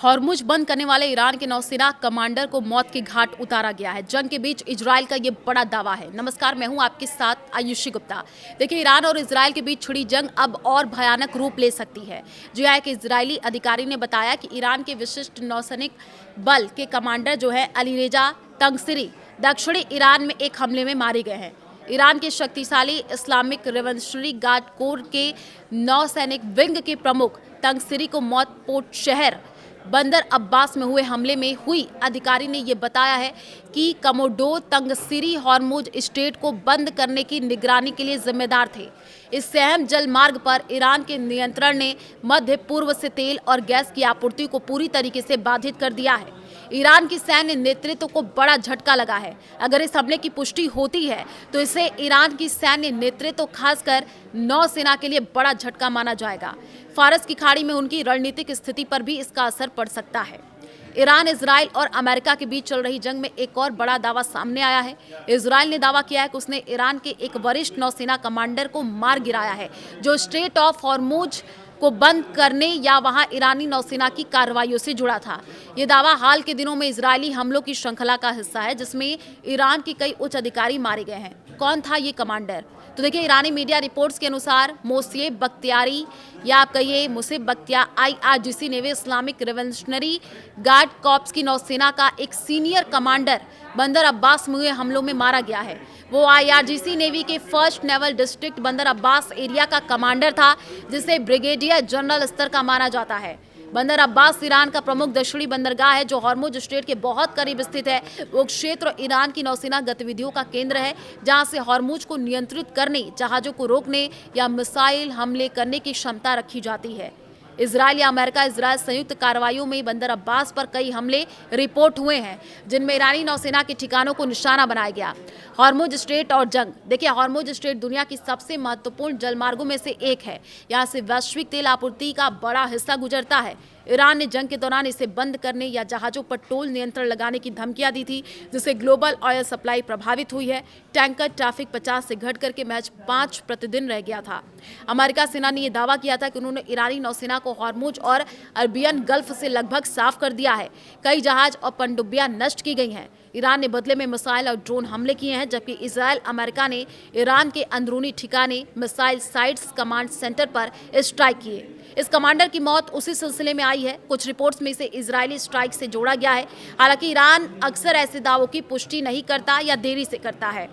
Hormuz बंद करने वाले ईरान के नौसेना कमांडर को मौत के घाट उतारा गया है। जंग के बीच इजराइल का ये बड़ा दावा है। नमस्कार, मैं हूं आपके साथ आयुषी गुप्ता। देखिए, ईरान और इजराइल के बीच छिड़ी जंग अब और भयानक रूप ले सकती है। जो एक इजरायली अधिकारी ने बताया कि ईरान के विशिष्ट नौसैनिक बल के कमांडर जो है अलीरेजा तंगसिरी दक्षिणी ईरान में एक हमले में मारे गए हैं। ईरान के शक्तिशाली इस्लामिक रेवोल्यूशनरी गार्ड कोर के नौसैनिक विंग के प्रमुख तंगसिरी को मौत पोर्ट शहर बंदर अब्बास में हुए हमले में हुई। अधिकारी ने यह बताया है कि कमोडोर तंगसिरी हॉर्मुज स्ट्रेट को बंद करने की निगरानी के लिए जिम्मेदार थे। इस अहम जल मार्ग पर ईरान के नियंत्रण ने मध्य पूर्व से तेल और गैस की आपूर्ति को पूरी तरीके से बाधित कर दिया है। ईरान की सैन्य नेतृत्व को बड़ा झटका लगा है। अगर इस हमले की पुष्टि होती है तो इसे ईरान की सैन्य नेतृत्व खासकर नौसेना के लिए बड़ा झटका माना जाएगा। फारस की खाड़ी में उनकी रणनीतिक स्थिति पर भी इसका असर पड़ सकता है। ईरान, इजराइल और अमेरिका के बीच चल रही जंग में एक और बड़ा दावा सामने आया है। इजराइल ने दावा किया है कि उसने ईरान के एक वरिष्ठ नौसेना कमांडर को मार गिराया है, जो स्ट्रेट ऑफ हॉर्मुज को बंद करने या वहां ईरानी नौसेना की कार्रवाइयों से जुड़ा था। ये दावा हाल के दिनों में इजरायली हमलों की श्रृंखला का हिस्सा है, जिसमें ईरान के कई उच्च अधिकारी मारे गए हैं। कौन था ये कमांडर? तो देखिए, ईरानी मीडिया रिपोर्ट्स के अनुसार मोसेब बख्तियारी या आप कहिए मुसेब बख्तिया IRGC navy Islamic revolutionary guard corps की नौसेना का एक सीनियर कमांडर बंदर अब्बास में हुए हमलों में मारा गया है। वो IRGC नेवी के फर्स्ट नेवल डिस्ट्रिक्ट बंदर अब्बास एरिया का कमांडर था, जिसे ब्रिगेडियर जनरल स्तर का माना जाता है। बंदर अब्बास ईरान का प्रमुख दक्षिणी बंदरगाह है, जो हॉर्मुज स्ट्रेट के बहुत करीब स्थित है। वो क्षेत्र ईरान की नौसेना गतिविधियों का केंद्र है, जहां से हॉर्मुज को नियंत्रित करने, जहाजों को रोकने या मिसाइल हमले करने की क्षमता रखी जाती है। इजराइल या अमेरिका इजराइल संयुक्त कार्रवाइयों में बंदर अब्बास पर कई हमले रिपोर्ट हुए हैं, जिनमें ईरानी नौसेना के ठिकानों को निशाना बनाया गया। हॉर्मुज स्ट्रेट और जंग। देखिए, हॉर्मुज स्ट्रेट दुनिया की सबसे महत्वपूर्ण जलमार्गों में से एक है। यहाँ से वैश्विक तेल आपूर्ति का बड़ा हिस्सा गुजरता है। ईरान ने जंग के दौरान इसे बंद करने या जहाजों पर टोल नियंत्रण लगाने की धमकियां दी थी, जिससे ग्लोबल ऑयल सप्लाई प्रभावित हुई है। टैंकर ट्रैफिक 50 से घट करके महज 5 प्रतिदिन रह गया था। अमेरिका सेना ने यह दावा किया था कि उन्होंने ईरानी नौसेना को हॉर्मुज और अरबियन गल्फ से लगभग साफ कर दिया है। कई जहाज और पनडुब्बियां नष्ट की गई हैं। ईरान ने बदले में मिसाइल और ड्रोन हमले किए हैं, जबकि इजराइल अमेरिका ने ईरान के अंदरूनी ठिकाने मिसाइल साइट्स कमांड सेंटर पर स्ट्राइक किए। इस कमांडर की मौत उसी सिलसिले में आई है। कुछ रिपोर्ट्स में इसे इजरायली स्ट्राइक से जोड़ा गया है। हालांकि ईरान अक्सर ऐसे दावों की पुष्टि नहीं करता या देरी से करता है।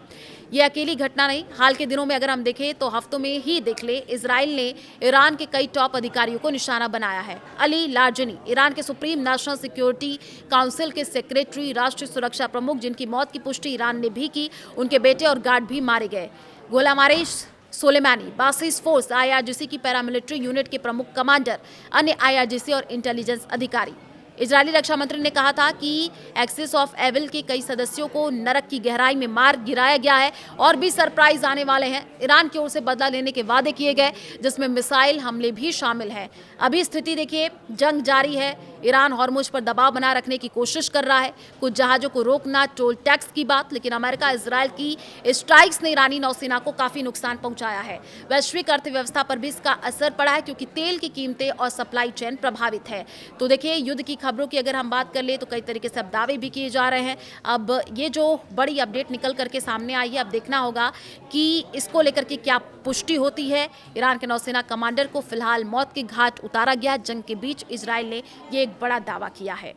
ये अकेली घटना नहीं, हाल के दिनों में अगर हम देखें तो हफ्तों में ही देख ले, इजराइल ने ईरान के कई टॉप अधिकारियों को निशाना बनाया है। अली लारजनी, ईरान के सुप्रीम नेशनल सिक्योरिटी काउंसिल के सेक्रेटरी, राष्ट्रीय सुरक्षा प्रमुख, जिनकी मौत की पुष्टि ईरान ने भी की। उनके बेटे और गार्ड भी मारे गए। गुलामारिश सोलेमानी, बासिस फोर्स IRGC की पैरामिलिट्री यूनिट के प्रमुख कमांडर, अन्य IRGC और इंटेलिजेंस अधिकारी। इजरायली रक्षा मंत्री ने कहा था कि एक्सिस ऑफ एविल के कई सदस्यों को नरक की गहराई में मार गिराया गया है और भी सरप्राइज आने वाले हैं। ईरान की ओर से बदला लेने के वादे किए गए, जिसमें मिसाइल हमले भी शामिल हैं। अभी स्थिति देखिए, जंग जारी है। ईरान हॉर्मुज पर दबाव बनाए रखने की कोशिश कर रहा है। कुछ जहाजों को रोकना, टोल टैक्स की बात, लेकिन अमेरिका इजराइल की स्ट्राइक्स ने ईरानी नौसेना को काफी नुकसान पहुंचाया है। वैश्विक अर्थव्यवस्था पर भी इसका असर पड़ा है, क्योंकि तेल की कीमतें और सप्लाई चेन प्रभावित है। तो देखिए, युद्ध की खबरों की अगर हम बात कर ले तो कई तरीके से अब दावे भी किए जा रहे हैं। अब ये जो बड़ी अपडेट निकल करके सामने आई है, अब देखना होगा कि इसको लेकर के क्या पुष्टि होती है। ईरान के नौसेना कमांडर को फिलहाल मौत के घाट उतारा गया। जंग के बीच इजराइल ने ये एक बड़ा दावा किया है।